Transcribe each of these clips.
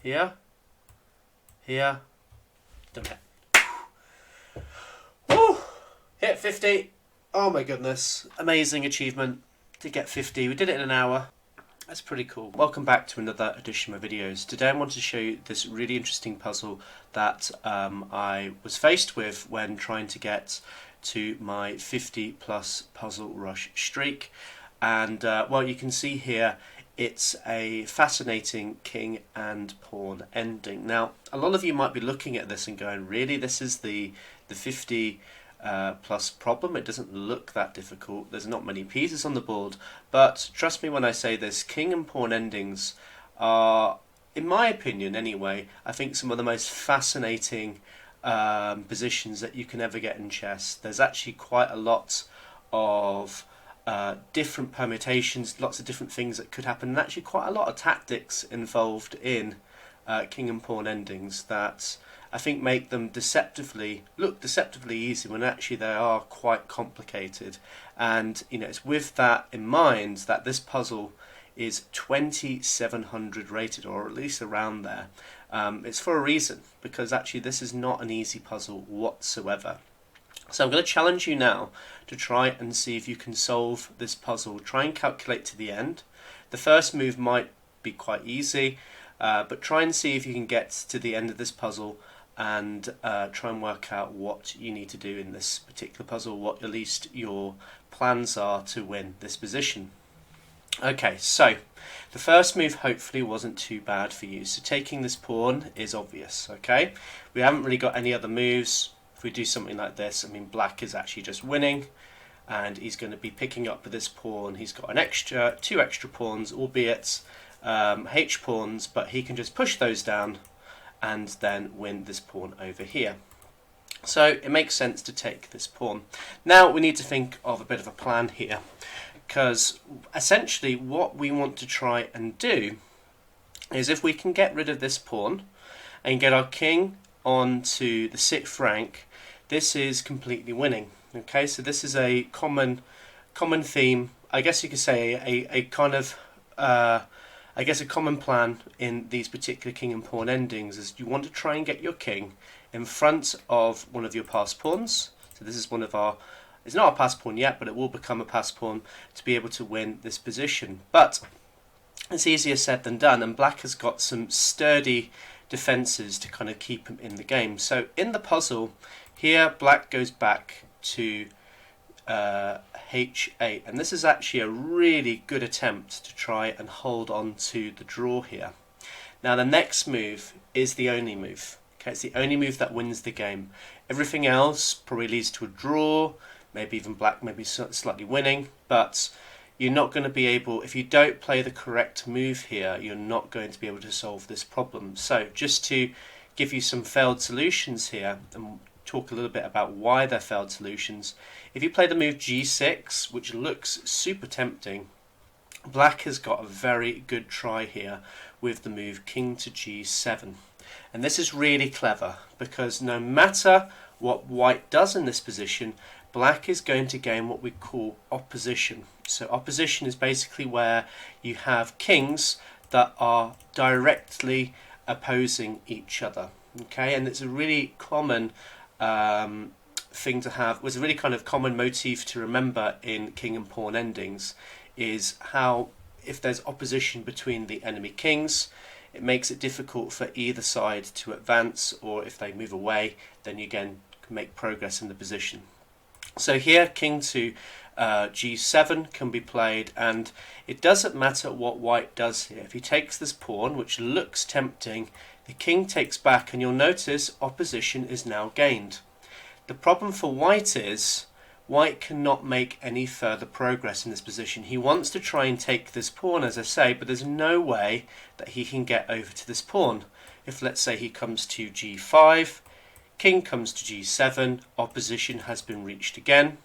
here, here, done it. Woo! Hit 50. Oh my goodness, amazing achievement to get 50. We did it in an hour. That's pretty cool. Welcome back to another edition of my videos. Today I want to show you this really interesting puzzle that I was faced with when trying to get to my 50 plus puzzle rush streak. And well, you can see here it's a fascinating king and pawn ending. Now, a lot of you might be looking at this and going, really, this is the 50 plus problem? It doesn't look that difficult. There's not many pieces on the board, but trust me when I say this, king and pawn endings are, in my opinion anyway, I think some of the most fascinating positions that you can ever get in chess. There's actually quite a lot of different permutations, lots of different things that could happen, and actually quite a lot of tactics involved in king and pawn endings that I think make them look deceptively easy when actually they are quite complicated. And you know, it's with that in mind that this puzzle is 2700 rated, or at least around there. It's for a reason, because actually this is not an easy puzzle whatsoever. So I'm going to challenge you now to try and see if you can solve this puzzle. Try and calculate to the end. The first move might be quite easy, but try and see if you can get to the end of this puzzle and try and work out what you need to do in this particular puzzle, what at least your plans are to win this position. Okay, so the first move hopefully wasn't too bad for you. So taking this pawn is obvious, okay? We haven't really got any other moves. If we do something like this, I mean, black is actually just winning, and he's going to be picking up with this pawn. He's got two extra pawns, albeit H pawns, but he can just push those down and then win this pawn over here. So it makes sense to take this pawn. Now we need to think of a bit of a plan here, because essentially what we want to try and do is, if we can get rid of this pawn and get our king onto the 6th rank, this is completely winning. Okay, so this is a common theme. I guess you could say a kind of I guess a common plan in these particular king and pawn endings is you want to try and get your king in front of one of your passed pawns. So this is one of our, it's not a passed pawn yet, but it will become a passed pawn to be able to win this position. But it's easier said than done, and black has got some sturdy defenses to kind of keep him in the game. So in the puzzle here, black goes back to H8, and this is actually a really good attempt to try and hold on to the draw here. Now the next move is the only move. Okay, it's the only move that wins the game. Everything else probably leads to a draw, maybe even black maybe slightly winning, but you're not going to be able, if you don't play the correct move here, you're not going to be able to solve this problem. So just to give you some failed solutions here and talk a little bit about why they're failed solutions. If you play the move G6, which looks super tempting, black has got a very good try here with the move King to G7. And this is really clever, because no matter what white does in this position, black is going to gain what we call opposition. So opposition is basically where you have kings that are directly opposing each other. Okay, and it's a really common thing to have, was a really kind of common motif to remember in king and pawn endings, is how if there's opposition between the enemy kings, it makes it difficult for either side to advance, or if they move away, then you again can make progress in the position. So here king to G7 can be played, and it doesn't matter what white does here. If he takes this pawn, which looks tempting, the king takes back, and you'll notice opposition is now gained. The problem for white is white cannot make any further progress in this position. He wants to try and take this pawn, as I say, but there's no way that he can get over to this pawn. If, let's say, he comes to G5, king comes to G7, opposition has been reached again.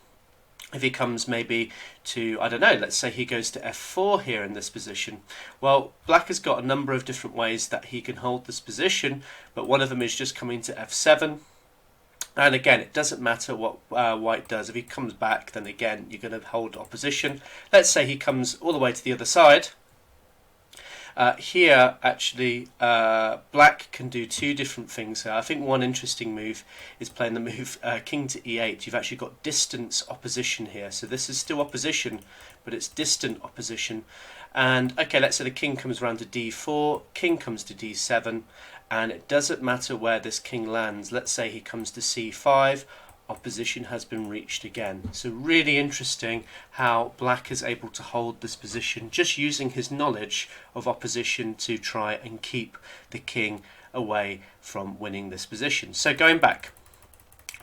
If he comes maybe to, I don't know, let's say he goes to F4 here in this position, well, black has got a number of different ways that he can hold this position, but one of them is just coming to F7. And again, it doesn't matter what white does. If he comes back, then again, you're going to hold opposition. Let's say he comes all the way to the other side, Here, actually, black can do two different things here. I think one interesting move is playing the move king to e8. You've actually got distance opposition here. So this is still opposition, but it's distant opposition. And, okay, let's say the king comes around to d4, king comes to d7, and it doesn't matter where this king lands. Let's say he comes to c5. Opposition has been reached again. So really interesting how black is able to hold this position just using his knowledge of opposition to try and keep the king away from winning this position. So going back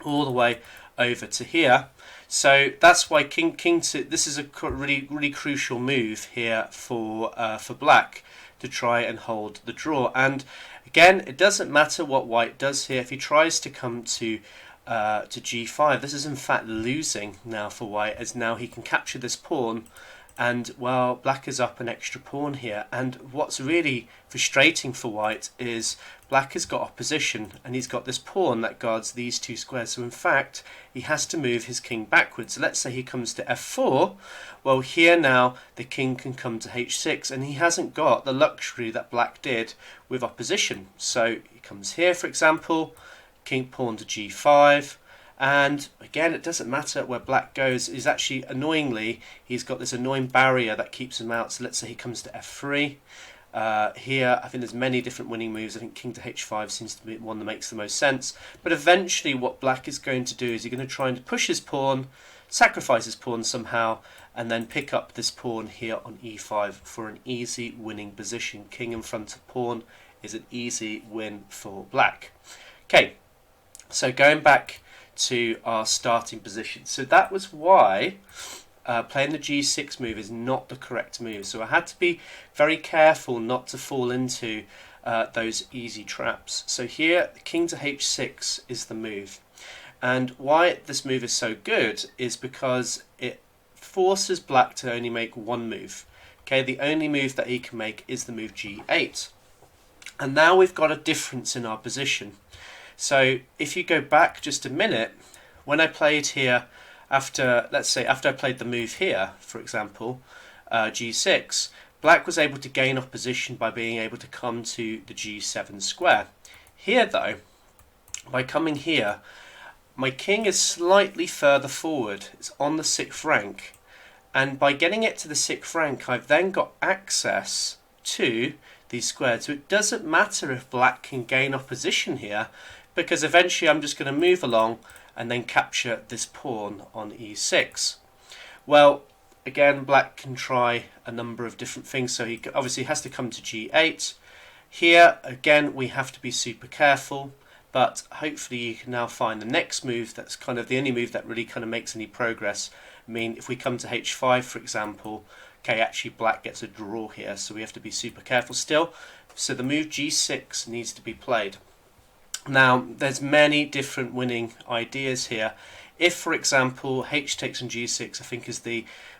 all the way over to here, so that's why king to, this is a really crucial move here for black to try and hold the draw. And again, it doesn't matter what white does here. If he tries to come to g5, this is in fact losing now for white, as now he can capture this pawn, and well, black is up an extra pawn here. And what's really frustrating for white is black has got opposition and he's got this pawn that guards these two squares, so in fact he has to move his king backwards. Let's say he comes to f4, well here now the king can come to h6, and he hasn't got the luxury that black did with opposition. So he comes here, for example, king pawn to g5, and again it doesn't matter where black goes. Is actually annoyingly he's got this annoying barrier that keeps him out. So let's say he comes to f3. Here I think there's many different winning moves. I think king to h5 seems to be one that makes the most sense, but eventually what black is going to do is he's going to try and push his pawn, sacrifice his pawn somehow, and then pick up this pawn here on e5 for an easy winning position. King in front of pawn is an easy win for black. Okay, so going back to our starting position. So that was why playing the g6 move is not the correct move. So I had to be very careful not to fall into those easy traps. So here, king to h6 is the move. And why this move is so good is because it forces black to only make one move. Okay, the only move that he can make is the move g8. And now we've got a difference in our position. So if you go back just a minute, when I played here after, let's say after I played the move here, for example, g6, black was able to gain opposition by being able to come to the g7 square. Here though, by coming here, my king is slightly further forward. It's on the 6th rank, and by getting it to the 6th rank, I've then got access to these squares. So it doesn't matter if black can gain opposition here, because eventually I'm just going to move along and then capture this pawn on e6. Well, again, black can try a number of different things. So he obviously has to come to g8. Here, again, we have to be super careful, but hopefully you can now find the next move that's kind of the only move that really kind of makes any progress. I mean, if we come to h5, for example, okay, actually black gets a draw here, so we have to be super careful still. So the move g6 needs to be played. Now, there's many different winning ideas here. If, for example, h takes on g6, I think is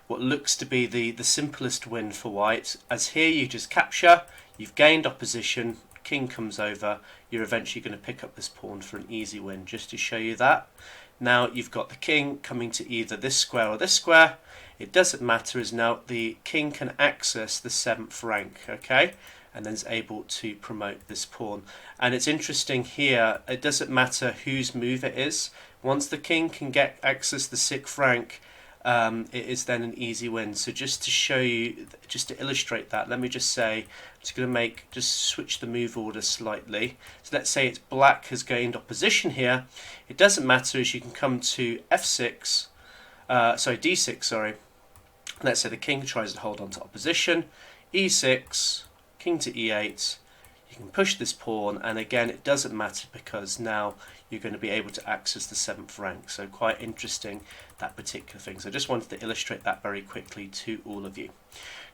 what looks to be the simplest win for white, as here you just capture, you've gained opposition, king comes over, you're eventually going to pick up this pawn for an easy win, just to show you that. Now you've got the king coming to either this square or this square. It doesn't matter, as now the king can access the 7th rank, okay? And then is able to promote this pawn. And it's interesting here, it doesn't matter whose move it is. Once the king can get access the 6th rank, it is then an easy win. So just to show you, just to illustrate that, let me just say, I'm just going to just switch the move order slightly. So let's say it's black has gained opposition here. It doesn't matter, as you can come to f6, d6, sorry. Let's say the king tries to hold on to opposition, e6, king to e8, you can push this pawn, and again it doesn't matter because now you're going to be able to access the 7th rank. So quite interesting, that particular thing. So I just wanted to illustrate that very quickly to all of you.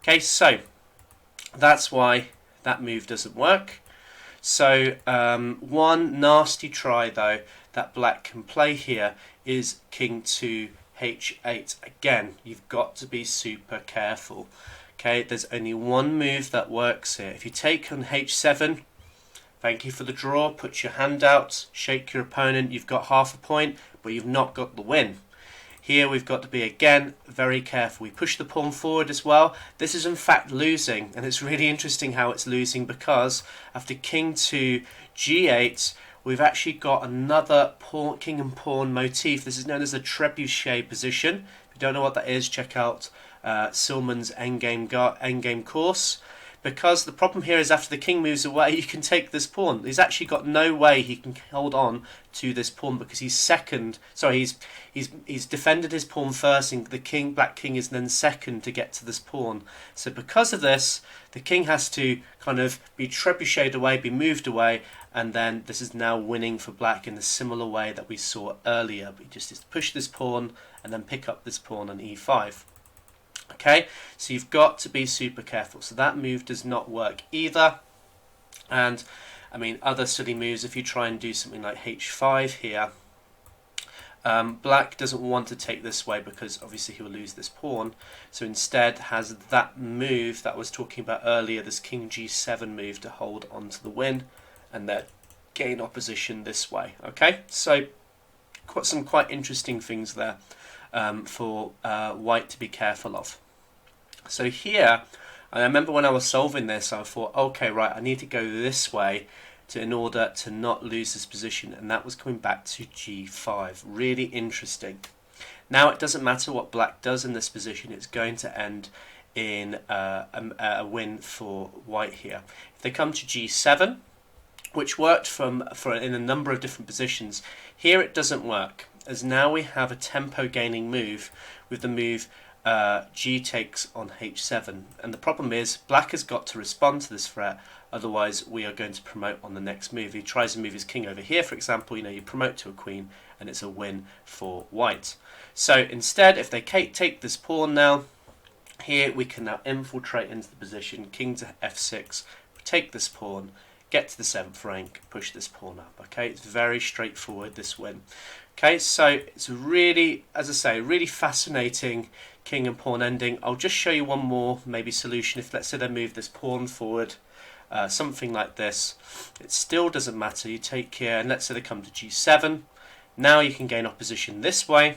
Okay, so that's why that move doesn't work. So one nasty try though that black can play here is king to h8. Again, you've got to be super careful. Okay, there's only one move that works here. If you take on h7, thank you for the draw, put your hand out, shake your opponent, you've got half a point, but you've not got the win. Here we've got to be, again, very careful. We push the pawn forward as well. This is in fact losing, and it's really interesting how it's losing, because after king to g8, we've actually got another pawn, king and pawn motif. This is known as the trebuchet position. If you don't know what that is, check out Silman's endgame course. Because the problem here is after the king moves away, you can take this pawn. He's actually got no way he can hold on to this pawn, because he's second. Sorry, he's defended his pawn first, and the black king is then second to get to this pawn. So because of this, the king has to kind of be trebucheted away, be moved away, and then this is now winning for black in the similar way that we saw earlier. We just push this pawn and then pick up this pawn on e5. Okay, so you've got to be super careful. So that move does not work either. And I mean, other silly moves, if you try and do something like h5 here, black doesn't want to take this way because obviously he will lose this pawn. So instead has that move that I was talking about earlier, this king g7 move to hold on to the win and then gain opposition this way. Okay, so some quite interesting things there for white to be careful of. So here, I remember when I was solving this, I thought, okay, right, I need to go this way in order to not lose this position, and that was coming back to g5. Really interesting. Now it doesn't matter what black does in this position, it's going to end in a win for white here. If they come to g7, which worked in a number of different positions, here it doesn't work, as now we have a tempo gaining move with the move g takes on h7, and the problem is black has got to respond to this threat, otherwise we are going to promote on the next move. He tries to move his king over here, for example, you promote to a queen and it's a win for white. So instead, if they take this pawn now, here we can now infiltrate into the position, king to f6, take this pawn, get to the 7th rank, push this pawn up. Okay, it's very straightforward, this win. Okay, so it's really, as I say, really fascinating king and pawn ending. I'll just show you one more maybe solution. If let's say they move this pawn forward, something like this, it still doesn't matter. You take here, and let's say they come to g7. Now you can gain opposition this way,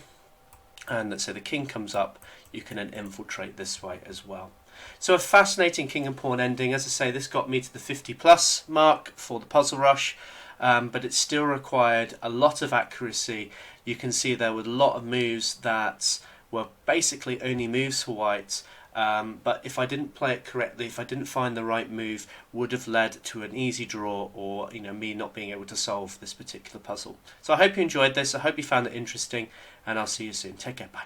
and let's say the king comes up, you can then infiltrate this way as well. So a fascinating king and pawn ending. As I say, this got me to the 50+ mark for the puzzle rush, but it still required a lot of accuracy. You can see there were a lot of moves that were basically only moves for white, but if I didn't play it correctly, if I didn't find the right move, would have led to an easy draw, or me not being able to solve this particular puzzle. So I hope you enjoyed this, I hope you found it interesting, and I'll see you soon. Take care, bye.